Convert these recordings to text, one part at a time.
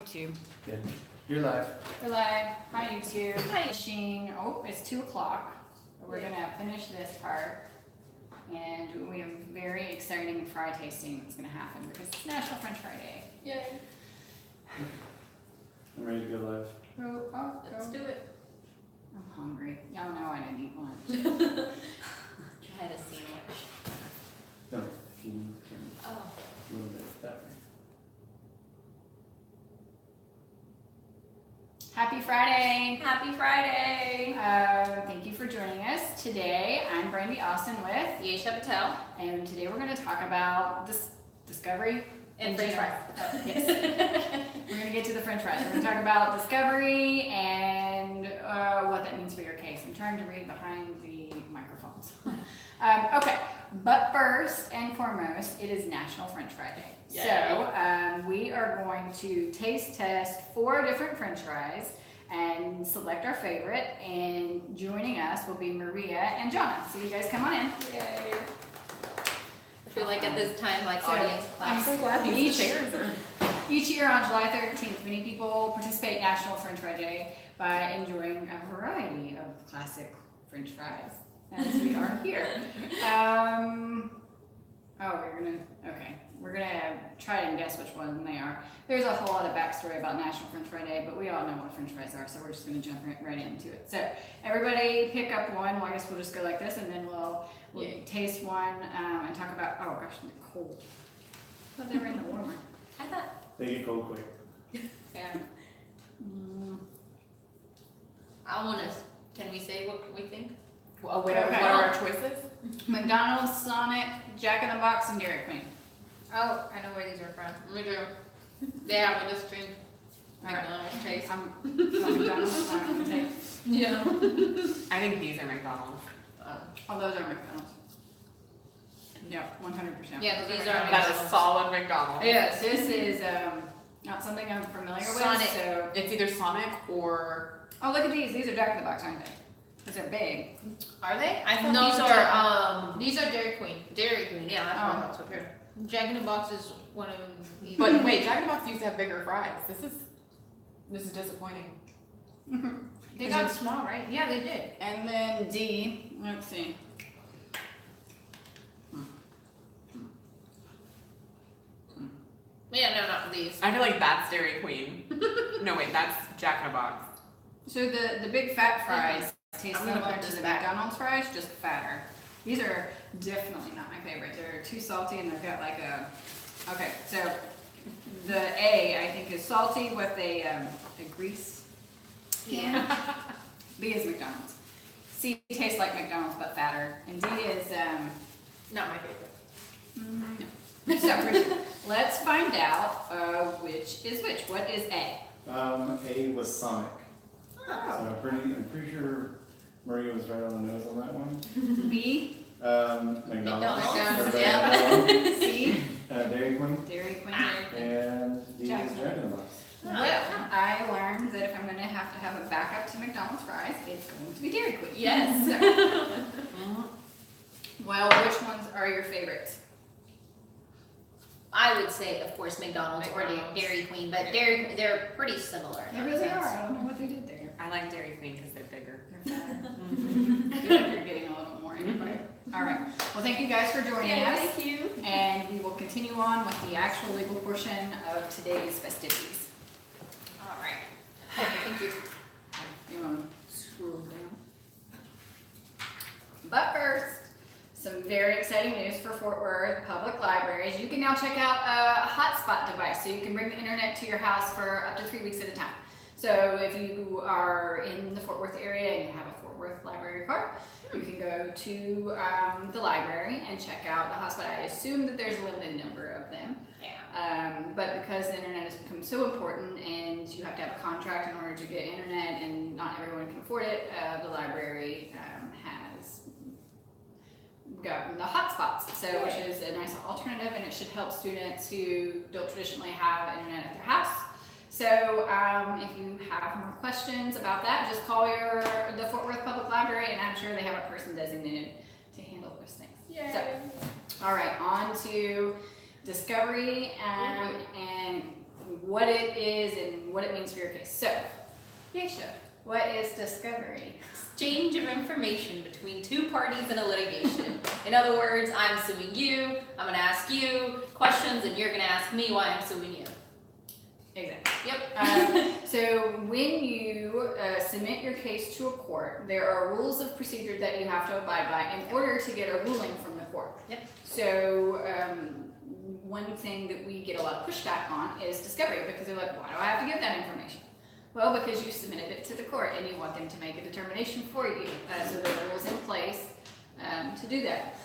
YouTube. Good. You're live. We're live. Hi YouTube. Hi. Finishing. Oh, it's 2 o'clock. We're gonna finish this part, and we have a very exciting fry tasting that's gonna happen because it's National French Fry Day. Yay. I'm ready to go live. Let's do it. I'm hungry. Y'all know I didn't eat lunch. I had a sandwich. No, if you can Oh. a little bit that way. Happy Friday. Happy Friday. Thank you for joining us. Today I'm Brandy Austin with Yesha Patel. and today we're going to talk about discovery And French fries. Yes. We're going to get to the French fries. We're going to talk about discovery and what that means for your case. I'm trying to read behind the microphones. Okay, but first and foremost, it is National French Fry Day. Yay. So we are going to taste test 4 different French fries and select our favorite. And joining us will be Maria and Jonna. So you guys come on in. Yay. I feel like at this time, like So, audience I'm class. so glad these chairs are. Each year on July 13th, many people participate in National French Fry Day by enjoying a variety of classic French fries, as we are here. We're gonna try and guess which one they are. There's a whole lot of backstory about National French Fry Day, but we all know what French fries are, so we're just gonna jump right into it. So everybody pick up one. Well, I guess we'll just go like this, and then we'll Yay. taste one and talk about. Oh gosh, they're cold. I thought they were in the warmer. I thought, They get cold quick. yeah. Mm. I want to, can we say what we think? Well, what are our choices? McDonald's, Sonic, Jack in the Box, and Dairy Queen. Oh, I know where these are from. Me too. They have a distinct McDonald's taste. I'm McDonald's. I'm gonna take. Yeah. I think these are McDonald's. Oh, those are McDonald's. Yeah, 100%. Yeah, these are That McDonald's. is solid McDonald's. Yes, this is not something I'm familiar Sonic. with. So, It's either Sonic or oh, look at these. These are Jack in the Box, aren't they? Because they're big. Are they? I thought No, these are Dairy Queen. Dairy Queen, yeah, that's Oh. what that's up here. Jack in the Box is one of them. but wait, Jack in the Box used to have bigger fries. This is disappointing. They got small, right? Yeah, they did. And then D. Let's see. Yeah, no, not these. I feel like that's Dairy Queen. No wait, that's Jack in a Box. So the big fat fries taste I'm gonna similar put to this the back. McDonald's fries, just fatter. These are definitely not my favorite. They're too salty and they've got like a. Okay, so the A I think is salty with a grease. Yeah. B is McDonald's. C tastes like McDonald's but fatter, and D is Not my favorite. no. So let's find out which is which. What is A? A was Sonic. So Oh. I'm pretty sure Maria was right on the nose on that one. B, McDonald's. McDonald's, Everybody yeah. have that one? C, Dairy Queen. Dairy Queen. And D is Jack. Jack in the Box. Well, I learned that if I'm going to have a backup to McDonald's fries, it's going to be Dairy Queen. Yes. So, well, which ones are your favorites? I would say, of course, McDonald's or McDonald's. Dairy Queen, but they're pretty similar. in They that really sense. are. I don't know what they did there. I like Dairy Queen because they're bigger. They're fatter. I feel like you're getting a little more anyway. All right. Well, thank you guys for joining us. Thank you. And we will continue on with the actual legal portion of today's festivities. All right. Thank you. You want to scroll down? But first, some very exciting news for Fort Worth Public Libraries. You can now check out a hotspot device, so you can bring the internet to your house for up to 3 weeks at a time. So if you are in the Fort Worth area and you have a Fort Worth library card, you can go to the library and check out the hotspot. I assume that there's a limited number of them. Yeah. But because the internet has become so important and you have to have a contract in order to get internet and not everyone can afford it, the library has gotten the hotspots, so which is a nice alternative, and it should help students who don't traditionally have internet at their house. So if you have more questions about that, just call the Fort Worth Public Library, and I'm sure they have a person designated to handle those things. Yay. So, all right, on to discovery and what it is and what it means for your case. So, Keisha, what is discovery? Exchange of information between two parties in a litigation. In other words, I'm suing you, I'm gonna ask you questions, and you're gonna ask me why I'm suing you. Exactly. Yep. So when you submit your case to a court, there are rules of procedure that you have to abide by in order to get a ruling from the court. Yep. So one thing that we get a lot of pushback on is discovery, because they're like, why do I have to give that information? Well, because you submitted it to the court and you want them to make a determination for you. So there are rules in place to do that.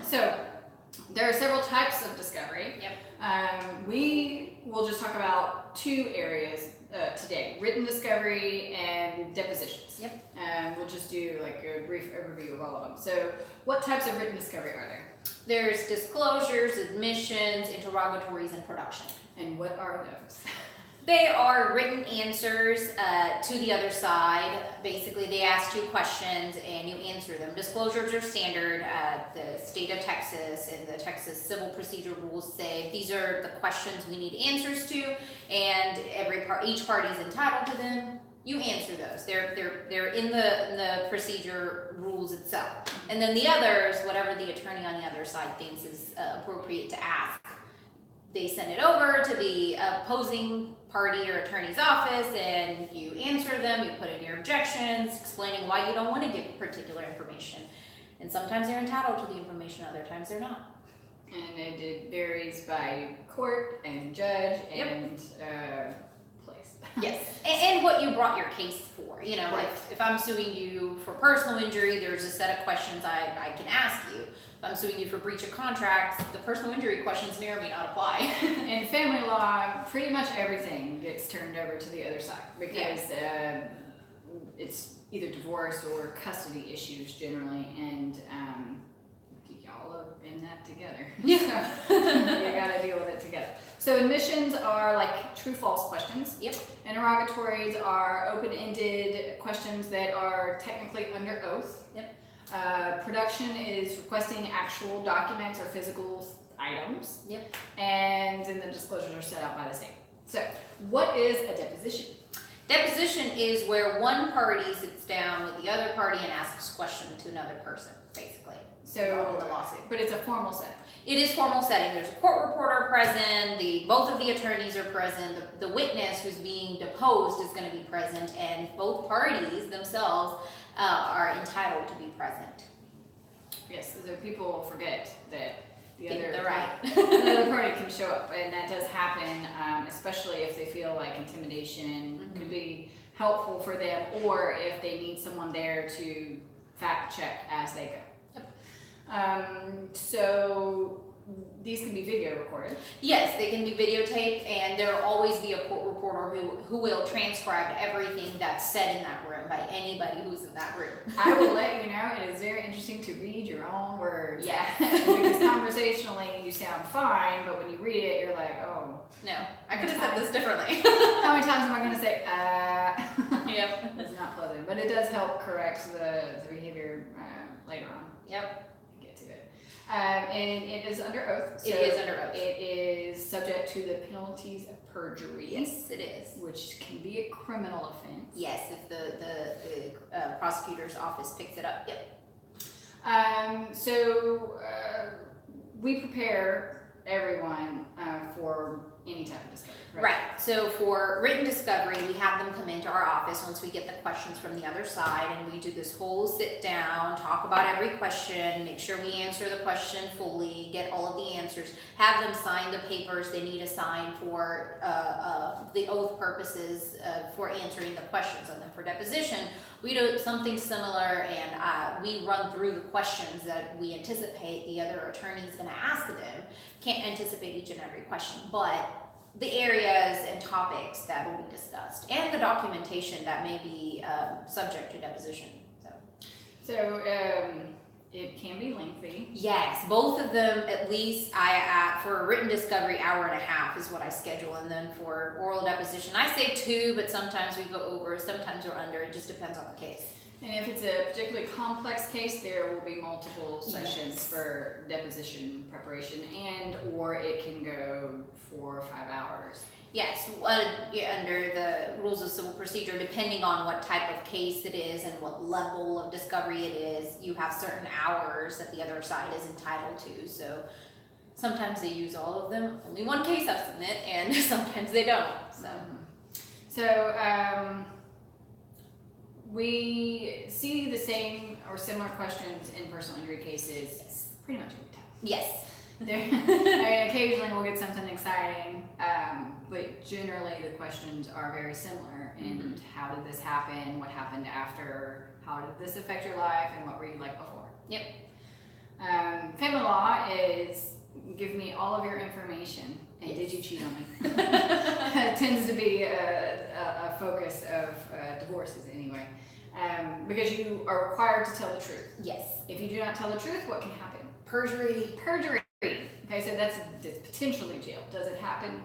So there are several types of discovery. Yep. We will just talk about two areas today: written discovery and depositions. Yep. We'll just do like a brief overview of all of them. So, what types of written discovery are there? There's disclosures, admissions, interrogatories, and production. And what are those? They are written answers to the other side. Basically, they ask you questions and you answer them. Disclosures are standard. The state of Texas and the Texas civil procedure rules say these are the questions we need answers to, and each party is entitled to them. You answer those. They're in the procedure rules itself. And then the others, whatever the attorney on the other side thinks is appropriate to ask, they send it over to the opposing party or attorney's office, and you answer them, you put in your objections, explaining why you don't want to give particular information. And sometimes they're entitled to the information, other times they're not. And it varies by court and judge and place. Yes, and what you brought your case for. You know, Right. if I'm suing you for personal injury, there's a set of questions I can ask you. If I'm suing you for breach of contract, the personal injury questions may or may not apply. In family law, pretty much everything gets turned over to the other side because it's either divorce or custody issues generally, and y'all are in that together. Yeah. So you gotta deal with it together. So admissions are like true-false questions. Yep. Interrogatories are open-ended questions that are technically under oath. Yep. Production is requesting actual documents or physical items. Yep. And then the disclosures are set out by the state. So, what is a deposition? Deposition is where one party sits down with the other party and asks a question to another person, basically. So, in the lawsuit. but it's a formal setting. It is formal setting. There's a court reporter present. Both of the attorneys are present. The witness who's being deposed is going to be present, and both parties themselves are entitled to be present. Yes, so people forget that the Think other, they're right. the other party can show up, and that does happen, especially if they feel like intimidation could be helpful for them, or if they need someone there to fact check as they go. So these can be video recorded. Yes, they can be videotaped, and there will always be a court reporter who will transcribe everything that's said in that room by anybody who's in that room. I will let you know, it is very interesting to read your own words. Yeah. Because conversationally you sound fine, but when you read it, you're like, oh. No, I could have said this differently. How many times am I going to say, Yep. It's not pleasant, but it does help correct the behavior later on. Yep. Get to it. And it is under oath. So It is under oath. It is subject to the penalties of perjury. Yes, it is. Which can be a criminal offense. Yes, if the prosecutor's office picks it up. Yep. So we prepare everyone for any type of discovery. Right. So for written discovery, we have them come into our office once we get the questions from the other side, and we do this whole sit down, talk about every question, make sure we answer the question fully, get all of the answers, have them sign the papers they need to sign for the oath purposes for answering the questions. And then for deposition, we do something similar, and we run through the questions that we anticipate the other attorney is going to ask them. Can't anticipate each and every question, but the areas and topics that will be discussed, and the documentation that may be subject to deposition. So it can be lengthy. Yes, both of them at least. For a written discovery, hour and a half is what I schedule, and then for oral deposition, I say 2, but sometimes we go over, sometimes we're under. It just depends on the case. And if it's a particularly complex case, there will be multiple sessions for deposition preparation, and or it can go 4 or 5 hours. Yes, yeah, under the rules of civil procedure, depending on what type of case it is and what level of discovery it is, you have certain hours that the other side is entitled to. So sometimes they use all of them, only one case estimate, and sometimes they don't. So we see the same or similar questions in personal injury cases pretty much every time. Yes. I mean, occasionally we'll get something exciting, but generally the questions are very similar. And how did this happen? What happened after? How did this affect your life? And what were you like before? Yep. Family law is give me all of your information. And did you cheat on me? It tends to be a focus of divorces anyway, because you are required to tell the truth. Yes. If you do not tell the truth, what can happen? Perjury. Okay, so that's potentially jail. Does it happen?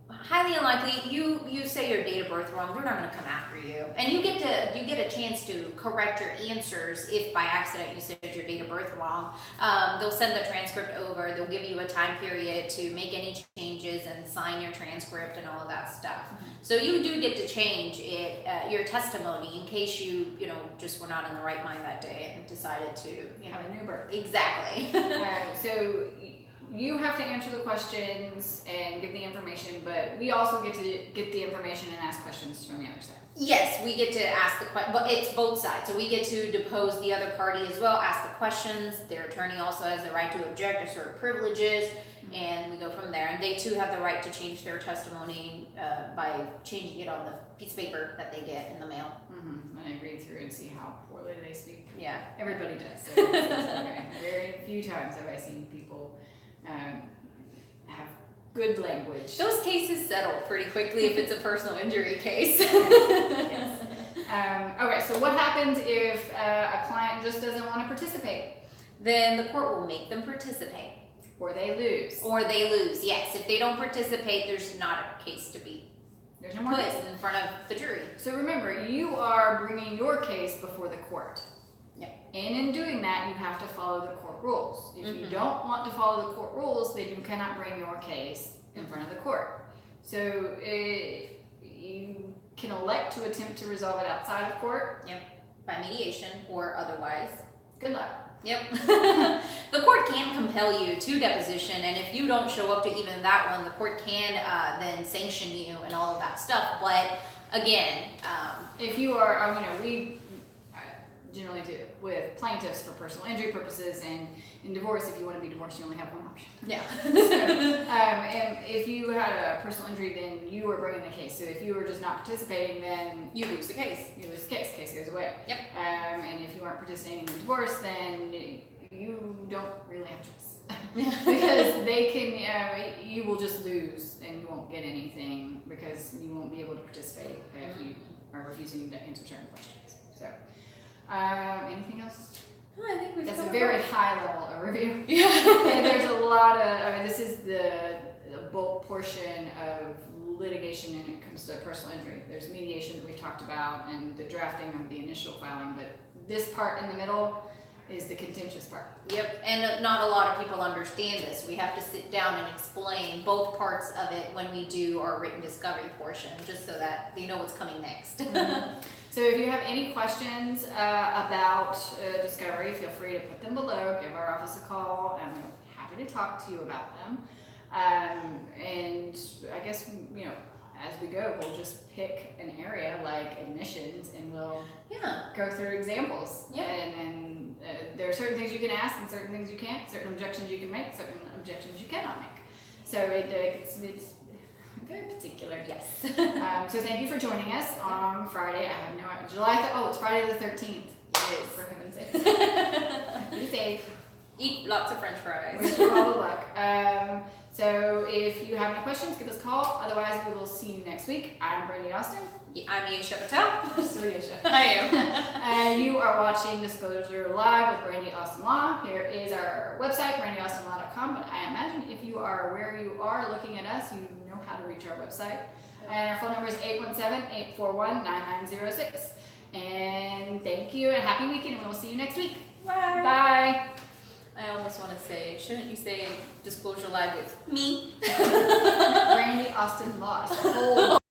Highly unlikely. You say your date of birth wrong, we're not going to come after you, and you get a chance to correct your answers if by accident you said your date of birth wrong. They'll send the transcript over. They'll give you a time period to make any changes and sign your transcript and all of that stuff. So you do get to change it, your testimony, in case you just were not in the right mind that day and decided to Have a new birth. Exactly. So you have to answer the questions and give the information, but we also get to get the information and ask questions from the other side. Yes, we get to ask the question, but it's both sides. So we get to depose the other party as well, ask the questions. Their attorney also has the right to object to certain privileges, and we go from there. And they too have the right to change their testimony by changing it on the piece of paper that they get in the mail. And I read through and see how poorly they speak. Yeah. Everybody does. So it's okay. Very few times have I seen people have good language. Those cases settle pretty quickly if it's a personal injury case. Yes. Okay, so what happens if a client just doesn't want to participate? Then the court will make them participate. Or they lose. Or they lose, yes. If they don't participate, there's not a case to be There's no more put case. in front of the jury. So remember, you are bringing your case before the court. Yeah. And in doing that, you have to follow the court rules. If you don't want to follow the court rules, then you cannot bring your case in front of the court. So you can elect to attempt to resolve it outside of court. Yep. By mediation or otherwise. Good luck. Yep. The court can compel you to deposition, and if you don't show up to even that one, the court can then sanction you and all of that stuff. But again, If you are, we generally do with plaintiffs for personal injury purposes, and in divorce, if you want to be divorced, you only have one option. yeah. And if you had a personal injury, then you were bringing the case. So if you were just not participating, then You lose the case. you lose the case. Case goes away. Yep. And if you weren't participating in the divorce, then you don't really have a choice. Because they can, you will just lose and you won't get anything because you won't be able to participate if you are refusing to answer certain questions. So, anything else? I think we've That's a covered very it. high level overview. Yeah. And there's a lot of, this is the bulk portion of litigation when it comes to personal injury. There's mediation that we talked about and the drafting of the initial filing, but this part in the middle is the contentious part. Yep, and not a lot of people understand this. We have to sit down and explain both parts of it when we do our written discovery portion, just so that they know what's coming next. So if you have any questions about discovery, feel free to put them below, give our office a call, and we're happy to talk to you about them. And I guess, as we go, we'll just pick an area like admissions and we'll go through examples. Yeah. And there are certain things you can ask and certain things you can't, certain objections you can make, certain objections you cannot make. So it's very particular. Yes. So thank you for joining us on Friday. I have no idea. It's Friday the 13th. It is, for heaven's sake. Be safe. Eat lots of French fries. Wish you all the luck. So if you have any questions, give us a call. Otherwise, we will see you next week. I'm Brandy Austin. I'm Yesha Patel. So Yesha. I am. And you are watching Disclosure Live with Brandy Austin Law. Here is our website, brandyaustinlaw.com. But I imagine if you are where you are looking at us, you know how to reach our website. And our phone number is 817-841-9906. And thank you and happy weekend. And we'll see you next week. Bye. Bye. I almost want to say, shouldn't you say disclosure live with me? Randy Austin lost.